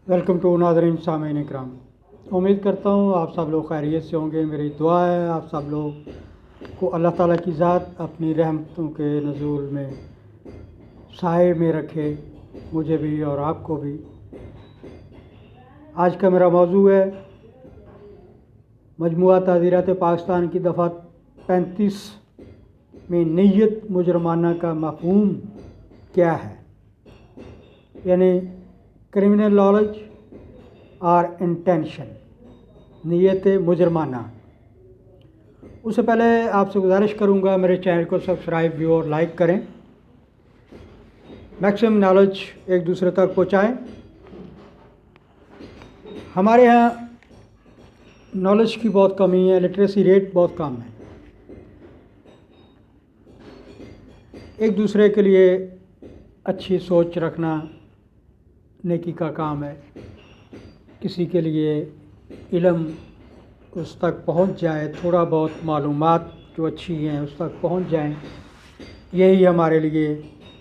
Welcome to नाज़रीन सामीन इकराम। उम्मीद करता हूँ आप सब लोग खैरियत से होंगे। मेरी दुआ है आप सब लोग को अल्लाह ताला की ज़ात अपनी रहमतों के नज़ूल में साए में रखे, मुझे भी और आपको भी। आज का मेरा मौजू है मजमुआ ताज़ीरात पाकिस्तान की दफ़ा 35 में नीयत मुजरमाना का मफ़हूम क्या है, यानी क्रिमिनल नॉलेज और इंटेंशन, नीयत मुजरमाना। उससे पहले आपसे गुजारिश करूंगा मेरे चैनल को सब्सक्राइब भी और लाइक करें, मैक्सिमम नॉलेज एक दूसरे तक पहुंचाएं। हमारे यहाँ नॉलेज की बहुत कमी है, लिटरेसी रेट बहुत कम है। एक दूसरे के लिए अच्छी सोच रखना नेकी का काम है। किसी के लिए इल्म उस तक पहुंच जाए, थोड़ा बहुत मालूमात जो अच्छी हैं उस तक पहुंच जाएं, यही हमारे लिए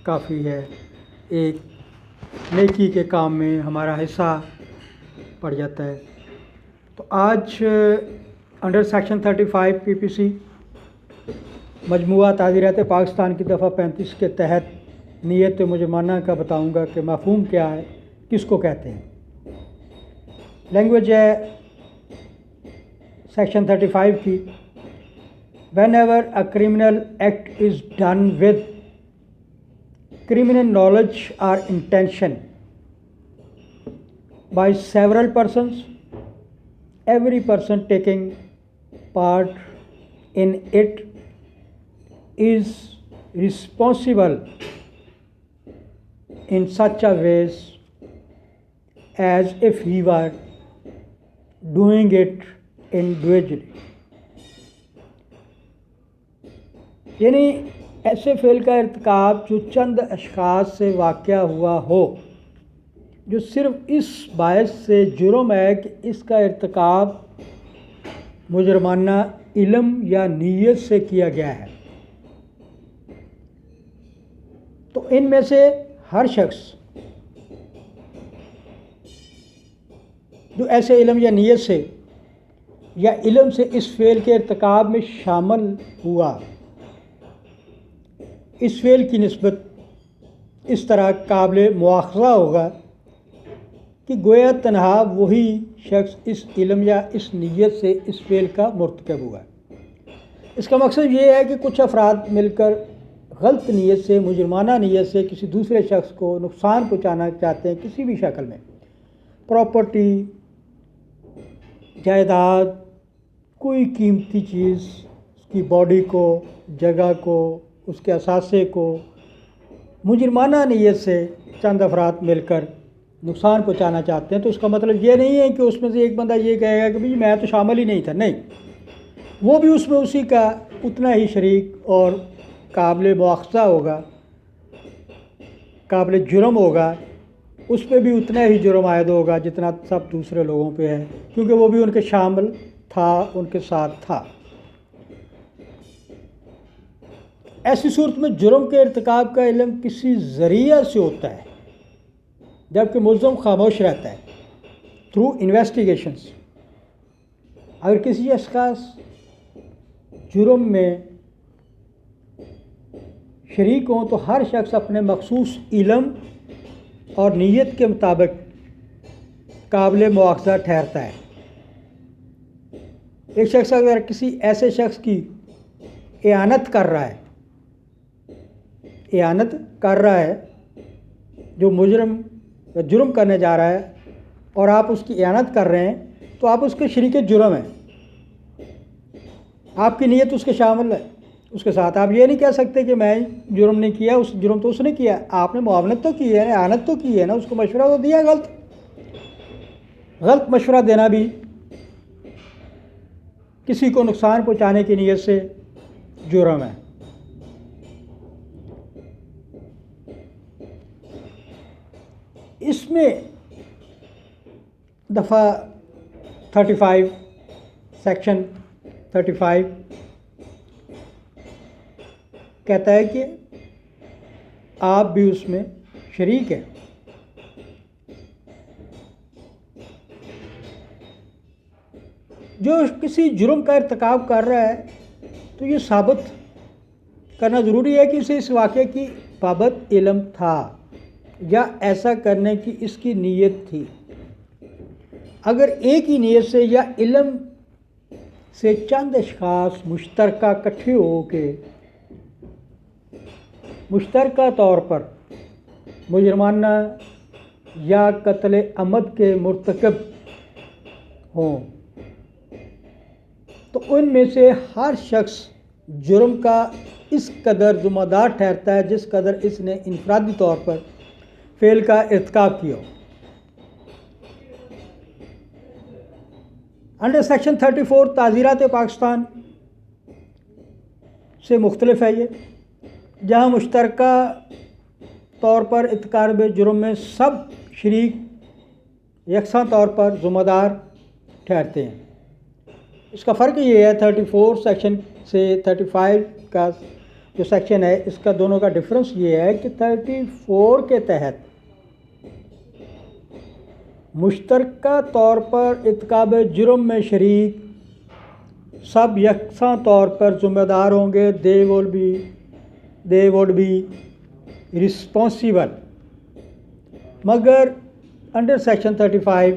काफ़ी है। एक नेकी के काम में हमारा हिस्सा पड़ जाता है। तो आज अंडर सेक्शन 35 पीपीसी मजमुआ ताज़ीरात पाकिस्तान की दफ़ा 35 के तहत नीयत मुजरमाना का बताऊंगा कि मफ़हूम क्या है, किसको कहते हैं। लैंग्वेज है सेक्शन 35 की, whenever a criminal act is done with criminal knowledge और intention by several persons, every person taking part in it is responsible in such a ways as if he were doing it individually। यानी ऐसे fail का इर्तिकाब जो चंद अशख़ास से वाक़या हुआ हो, जो सिर्फ़ इस बायस से जुर्म है कि इसका इर्तिकाब मुजरमाना इल्म या नीयत से किया गया है। तो इनमें से हर शख्स जो ऐसे इल्म या नीयत से या इल्म से इस फ़ेल के इर्तिकाब में शामिल हुआ, इस फ़ेल की निस्बत इस तरह काबिल मुआख़ज़ा होगा कि गोया तन्हा वही शख्स इस इल्म या इस नीयत से इस फ़ेल का मुर्तकब हुआ। इसका मकसद ये है कि कुछ अफराद मिलकर गलत नीयत से, मुजरमाना नीयत से किसी दूसरे शख्स को नुकसान पहुँचाना चाहते हैं किसी भी शक्ल में। प्रॉपर्टी, जायदाद, कोई कीमती चीज़, उसकी बॉडी को, जगह को, उसके असासे को मुजरमाना नीयत से चंद अफराद मिलकर नुकसान पहुंचाना चाहते हैं। तो उसका मतलब ये नहीं है कि उसमें से एक बंदा ये कहेगा कि भाई मैं तो शामिल ही नहीं था। नहीं, वो भी उसमें उसी का उतना ही शरीक और काबिल मुआख़ज़ा होगा, काबिल जुर्म होगा, उस पर भी उतना ही जुर्म आयद होगा जितना सब दूसरे लोगों पे है, क्योंकि वो भी उनके शामिल था, उनके साथ था। ऐसी सूरत में जुर्म के इर्तिकाब का इल्म किसी ज़रिया से होता है, जबकि मुल्ज़म खामोश रहता है थ्रू इन्वेस्टिगेशंस। अगर किसी अशख़ास जुर्म में शरीक हों तो हर शख्स अपने मखसूस इल्म और नीयत के मुताबिक काबिल मुआख़ज़ा ठहरता है। एक शख्स अगर किसी ऐसे शख्स की इयानत कर रहा है जो मुजरम या जुर्म करने जा रहा है, और आप उसकी इयानत कर रहे हैं, तो आप उसके शरीक जुर्म हैं। आपकी नीयत उसके शामिल है, उसके साथ। आप ये नहीं कह सकते कि मैं जुर्म नहीं किया, उस जुर्म तो उसने किया। आपने मुआवनत तो की है ना, आनत तो की है ना, उसको मशवरा तो दिया। गलत मशवरा देना भी किसी को नुकसान पहुंचाने की नीयत से जुर्म है। इसमें दफ़ा 35 सेक्शन 35 कहता है कि आप भी उसमें शरीक हैं। جو کسی جرم کا ارتکاب کر رہا ہے تو یہ ثابت کرنا ضروری ہے کہ اسے اس واقعے کی بابت علم تھا یا ایسا کرنے کی اس کی نیت تھی۔ اگر ایک ہی نیت سے یا علم سے چند اشخاص مشترکہ اکٹھے ہو کے مشترکہ طور پر مجرمانہ یا قتل عمد کے مرتکب ہوں تو ان میں سے ہر شخص جرم کا اس قدر ذمہ دار ٹھہرتا ہے جس قدر اس نے انفرادی طور پر فعل کا ارتکاب کیا ہو۔ انڈر سیکشن 34 تعزیرات پاکستان سے مختلف ہے یہ، جہاں مشترکہ طور پر ارتکاب جرم میں سب شریک یکساں طور پر ذمہ دار ٹھہرتے ہیں۔ اس کا فرق یہ ہے 34 سیکشن سے 35 کا جو سیکشن ہے، اس کا دونوں کا ڈفرنس یہ ہے کہ 34 کے تحت مشترکہ طور پر ارتکاب جرم میں شریک سب یکساں طور پر ذمہ دار ہوں گے۔ they would be responsible۔ مگر انڈر سیکشن 35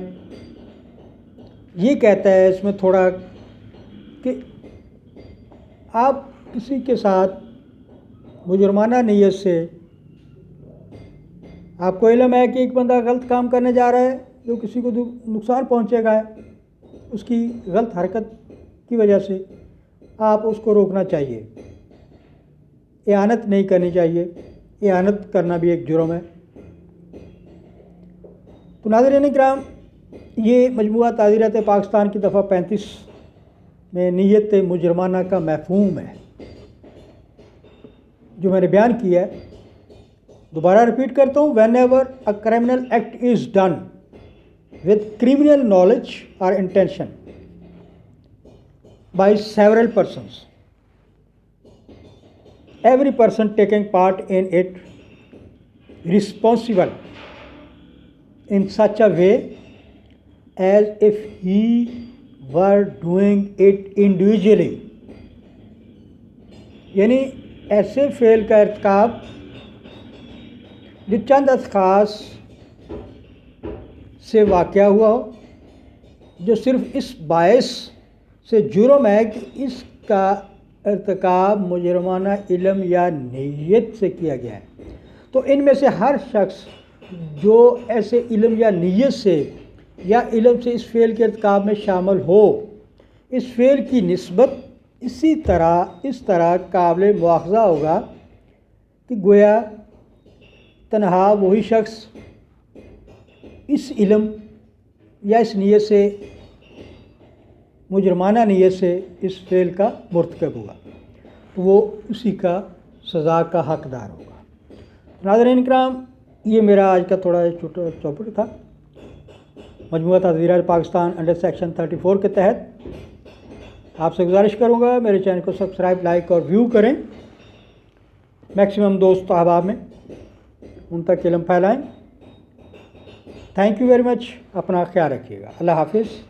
یہ کہتا ہے اس میں تھوڑا کہ آپ کسی کے ساتھ مجرمانہ نیت سے آپ کو علم ہے کہ ایک بندہ غلط کام کرنے جا رہا ہے جو کسی کو نقصان پہنچے گا، اس کی غلط حرکت کی وجہ سے آپ اس کو روکنا چاہیے، اعانت نہیں کرنی چاہیے، اعانت کرنا بھی ایک جرم ہے۔ تو ناظرین کرام، یہ مجموعہ تعزیرات پاکستان کی دفعہ 35 میں نیت مجرمانہ کا مفہوم ہے جو میں نے بیان کیا ہے۔ دوبارہ ریپیٹ کرتا ہوں، whenever a criminal act is done with criminal knowledge اور intention by several persons, every person taking part in it responsible in such a way as if he were doing it individually، یعنی ایسے فعل کا ارتکاب جو چند اشخاص سے واقع ہوا ہو، جو صرف اس باعث سے جرم ہے کہ اس کا ارتکاب مجرمانہ علم یا نیت سے کیا گیا ہے۔ تو ان میں سے ہر شخص جو ایسے علم یا نیت سے یا علم سے اس فعل کے ارتکاب میں شامل ہو، اس فعل کی نسبت اس طرح قابل مواخذہ ہوگا کہ گویا تنہا وہی شخص اس علم یا اس نیت سے مجرمانہ نیت سے اس فعل کا مرتکب ہوا، وہ اسی کا سزا کا حقدار ہوگا۔ ناظرین کرام، یہ میرا آج کا تھوڑا چھوٹا چوپٹ تھا مجموعہ تعزیرات پاکستان انڈر سیکشن 34 کے تحت۔ آپ سے گزارش کروں گا میرے چینل کو سبسکرائب، لائک اور ویو کریں، میکسیمم دوست احباب میں ان تک علم پھیلائیں۔ تھینک یو ویری مچ، اپنا خیال رکھیے گا، اللہ حافظ۔